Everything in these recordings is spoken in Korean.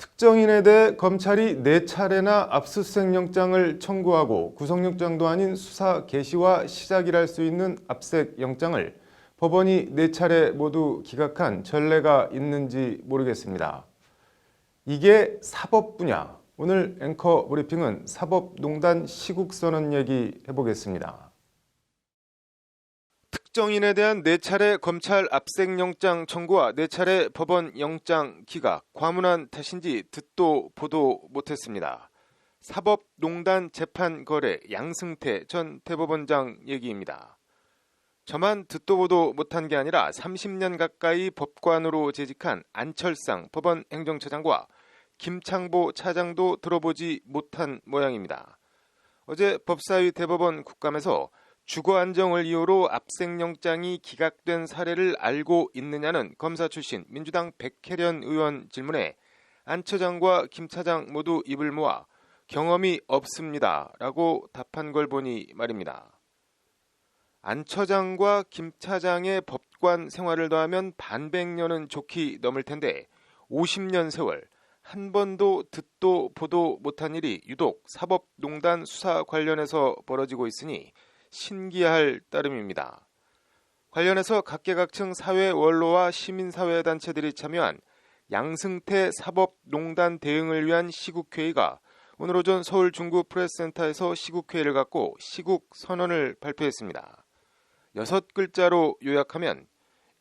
특정인에 대해 검찰이 4차례나 압수수색 영장을 청구하고 구속영장도 아닌 수사 개시와 시작이랄 수 있는 압색 영장을 법원이 4차례 모두 기각한 전례가 있는지 모르겠습니다. 이게 사법부냐? 오늘 앵커 브리핑은 사법농단 시국선언 얘기 해보겠습니다. 특정인에 대한 4차례 검찰 압색영장 청구와 4차례 법원 영장 기각, 과문한 탓인지 듣도 보도 못했습니다. 사법농단 재판거래 양승태 전 대법원장 얘기입니다. 저만 듣도 보도 못한 게 아니라 30년 가까이 법관으로 재직한 안철상 법원 행정처장과 김창보 차장도 들어보지 못한 모양입니다. 어제 법사위 대법원 국감에서 주거 안정을 이유로 압색영장이 기각된 사례를 알고 있느냐는 검사 출신 민주당 백혜련 의원 질문에 안 처장과 김 차장 모두 입을 모아 경험이 없습니다 라고 답한 걸 보니 말입니다. 안 처장과 김 차장의 법관 생활을 더하면 반백년은 좋게 넘을 텐데 50년 세월 한 번도 듣도 보도 못한 일이 유독 사법농단 수사 관련해서 벌어지고 있으니 신기할 따름입니다. 관련해서 각계각층 사회 원로와 시민사회단체들이 참여한 양승태 사법농단 대응을 위한 시국회의가 오늘 오전 서울 중구 프레스센터에서 시국회의를 갖고 시국선언을 발표했습니다. 6글자로 요약하면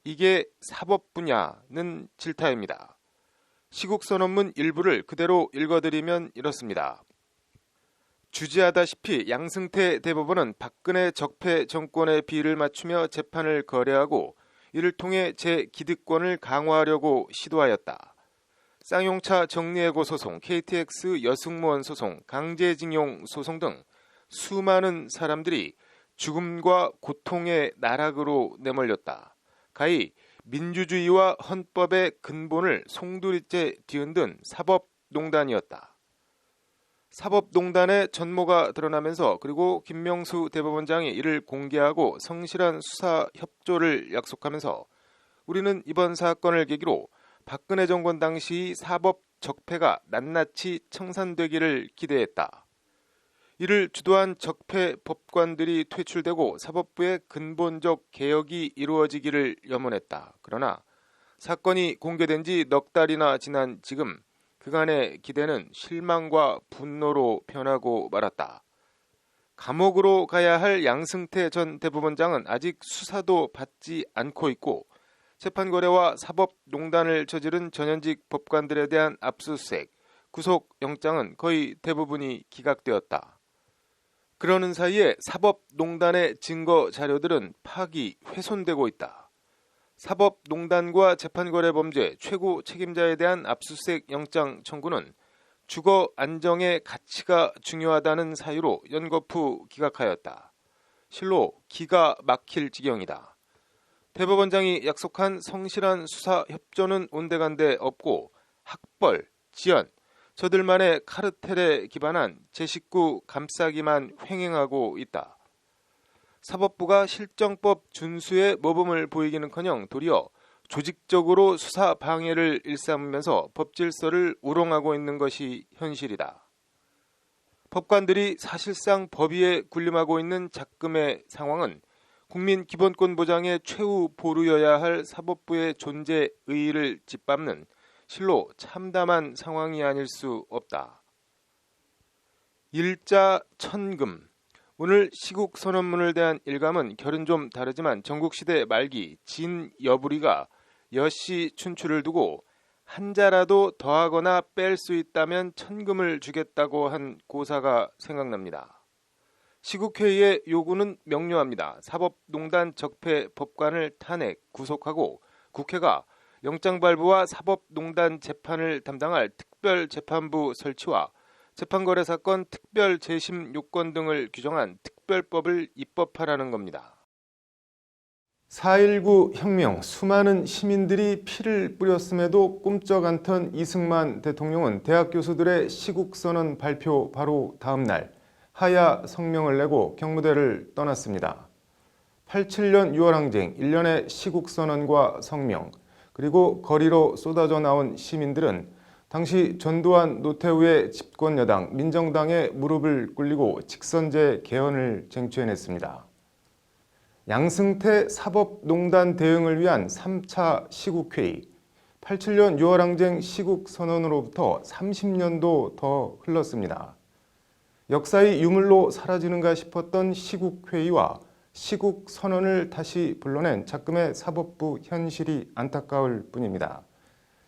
이게 사법부냐는 질타입니다. 시국선언문 일부를 그대로 읽어드리면 이렇습니다. 주지하다시피 양승태 대법원은 박근혜 적폐 정권의 비를 맞추며 재판을 거래하고 이를 통해 재기득권을 강화하려고 시도하였다. 쌍용차 정리해고 소송, KTX 여승무원 소송, 강제징용 소송 등 수많은 사람들이 죽음과 고통의 나락으로 내몰렸다. 가히 민주주의와 헌법의 근본을 송두리째 뒤흔든 사법농단이었다. 사법농단의 전모가 드러나면서 그리고 김명수 대법원장이 이를 공개하고 성실한 수사 협조를 약속하면서 우리는 이번 사건을 계기로 박근혜 정권 당시 사법 적폐가 낱낱이 청산되기를 기대했다. 이를 주도한 적폐 법관들이 퇴출되고 사법부의 근본적 개혁이 이루어지기를 염원했다. 그러나 사건이 공개된 지 넉 달이나 지난 지금 그간의 기대는 실망과 분노로 변하고 말았다. 감옥으로 가야 할 양승태 전 대법원장은 아직 수사도 받지 않고 있고 재판거래와 사법농단을 저지른 전현직 법관들에 대한 압수수색, 구속영장은 거의 대부분이 기각되었다. 그러는 사이에 사법농단의 증거 자료들은 파기, 훼손되고 있다. 사법농단과 재판거래 범죄 최고 책임자에 대한 압수수색 영장 청구는 주거 안정의 가치가 중요하다는 사유로 연거푸 기각하였다. 실로 기가 막힐 지경이다. 대법원장이 약속한 성실한 수사 협조는 온데간데 없고 학벌, 지연, 저들만의 카르텔에 기반한 제 식구 감싸기만 횡행하고 있다. 사법부가 실정법 준수에 모범을 보이기는커녕 도리어 조직적으로 수사 방해를 일삼으면서 법질서를 우롱하고 있는 것이 현실이다. 법관들이 사실상 법위에 군림하고 있는 작금의 상황은 국민 기본권 보장의 최후 보루여야 할 사법부의 존재 의의를 짓밟는 실로 참담한 상황이 아닐 수 없다. 일자 천금. 오늘 시국선언문을 대한 일감은 결은 좀 다르지만 전국시대 말기 진여부리가 여씨 춘추를 두고 한자라도 더하거나 뺄 수 있다면 천금을 주겠다고 한 고사가 생각납니다. 시국회의의 요구는 명료합니다. 사법농단 적폐 법관을 탄핵, 구속하고 국회가 영장발부와 사법농단 재판을 담당할 특별재판부 설치와 재판거래 사건 특별 재심 요건 등을 규정한 특별법을 입법하라는 겁니다. 4.19 혁명, 수많은 시민들이 피를 뿌렸음에도 꿈쩍 않던 이승만 대통령은 대학 교수들의 시국선언 발표 바로 다음 날 하야 성명을 내고 경무대를 떠났습니다. 87년 6월 항쟁, 1년의 시국선언과 성명, 그리고 거리로 쏟아져 나온 시민들은 당시 전두환 노태우의 집권 여당 민정당에 무릎을 꿇리고 직선제 개헌을 쟁취해냈습니다. 양승태 사법농단 대응을 위한 3차 시국회의, 87년 6월 항쟁 시국선언으로부터 30년도 더 흘렀습니다. 역사의 유물로 사라지는가 싶었던 시국회의와 시국선언을 다시 불러낸 작금의 사법부 현실이 안타까울 뿐입니다.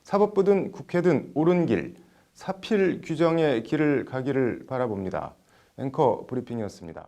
사법부든 국회든 옳은 길, 사필 규정의 길을 가기를 바라봅니다. 앵커 브리핑이었습니다.